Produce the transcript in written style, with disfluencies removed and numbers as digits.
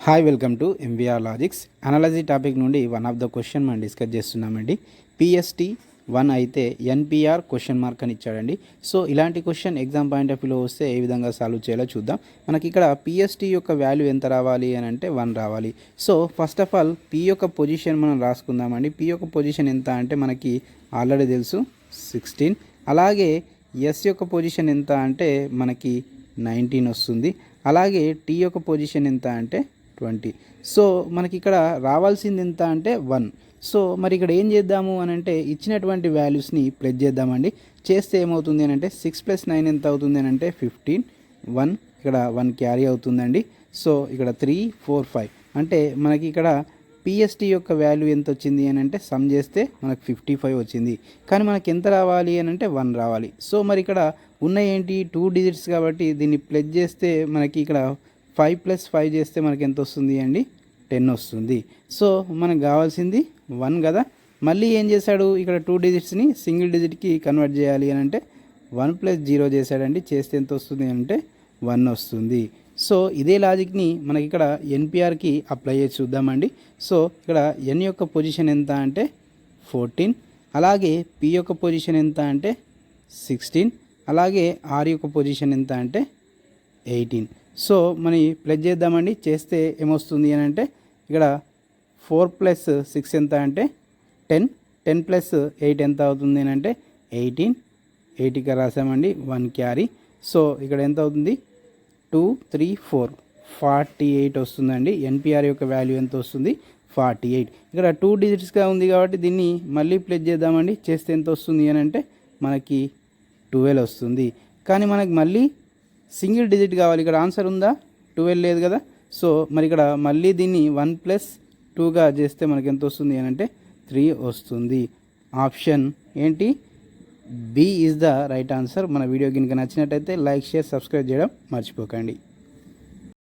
Hi welcome to MVR logics analogy topic నుండి one of the question మనం discuss చేస్తున్నామండి. PST 1 అయితే NPR question mark అని ఇచ్చాడండి. సో ఇలాంటి క్వశ్చన్ ఎగ్జామ్ పాయింట్ ఆఫ్ వ్యూలో వస్తే ఏ విధంగా సాల్వ్ చేయాలో చూద్దాం. మనకి ఇక్కడ పిఎస్టీ యొక్క వాల్యూ ఎంత రావాలి అని అంటే 1 రావాలి. So first of all P యొక్క పొజిషన్ మనం రాసుకుందామండి. పి యొక్క పొజిషన్ ఎంత అంటే మనకి ఆల్రెడీ తెలుసు 16. అలాగే ఎస్ యొక్క పొజిషన్ ఎంత అంటే మనకి 19 వస్తుంది. అలాగే టీ యొక్క పొజిషన్ ఎంత అంటే 20. సో మనకి ఇక్కడ రావాల్సింది ఎంత అంటే 1. సో మరి ఇక్కడ ఏం చేద్దాము అని అంటే ఇచ్చినటువంటి వాల్యూస్ని ప్లస్ చేద్దామండి. చేస్తే ఏమవుతుంది అని అంటే 6 + 9 ఎంత అవుతుంది అని అంటే 15. 1 ఇక్కడ 1 క్యారీ అవుతుందండి. సో ఇక్కడ 3 4 5 అంటే మనకి ఇక్కడ పిఎస్టీ యొక్క వాల్యూ ఎంత వచ్చింది అని అంటే సమ్ చేస్తే మనకు 55 వచ్చింది. కానీ మనకి ఎంత రావాలి అని అంటే 1 రావాలి. సో మరి ఇక్కడ ఉన్న ఏంటి 2 డిజిట్స్ కాబట్టి దీన్ని ప్లస్ చేస్తే మనకి ఇక్కడ 5 + 5 చేస్తే మనకి ఎంత వస్తుంది అండి 10 వస్తుంది. సో మనకు కావాల్సింది 1 కదా. మళ్ళీ ఏం చేశాడు ఇక్కడ 2 డిజిట్స్ని సింగిల్ డిజిట్కి కన్వర్ట్ చేయాలి అని అంటే 1 + 0 చేశాడండి. చేస్తే ఎంత వస్తుంది అంటే 1 వస్తుంది. సో ఇదే లాజిక్ని మనకి ఇక్కడ ఎన్పిఆర్కి అప్లై చేసి చూద్దామండి. సో ఇక్కడ ఎన్ యొక్క పొజిషన్ ఎంత అంటే 14. అలాగే పి యొక్క పొజిషన్ ఎంత అంటే 16. అలాగే ఆర్ యొక్క పొజిషన్ ఎంత అంటే 18. సో మనం ప్లస్ చేద్దామండి. చేస్తే ఏమొస్తుంది అని అంటే ఇక్కడ 4 + 6 ఎంత అంటే 10. 10 + 8 ఎంత అవుతుంది అని అంటే 18. 80గా రాసామండి 1 క్యారీ. సో ఇక్కడ ఎంత అవుతుంది 2 3 4 48 వస్తుందండి. ఎన్పిఆర్ యొక్క వాల్యూ ఎంత వస్తుంది 48. ఇక్కడ 2 డిజిట్స్గా ఉంది కాబట్టి దీన్ని మళ్ళీ ప్లస్ చేద్దామండి. చేస్తే ఎంత వస్తుంది అని అంటే మనకి 12 వస్తుంది. కానీ మనకి మళ్ళీ సింగిల్ డిజిట్ కావాలి. ఇక్కడ ఆన్సర్ ఉందా 12 లేదు కదా. సో మరి ఇక్కడ మళ్ళీ దీన్ని 1 + 2గా చేస్తే మనకి ఎంత వస్తుంది అని అంటే 3 వస్తుంది. ఆప్షన్ ఏంటి B is the right answer. మన వీడియో కనుక నచ్చినట్టయితే లైక్ షేర్ సబ్స్క్రైబ్ చేయడం మర్చిపోకండి.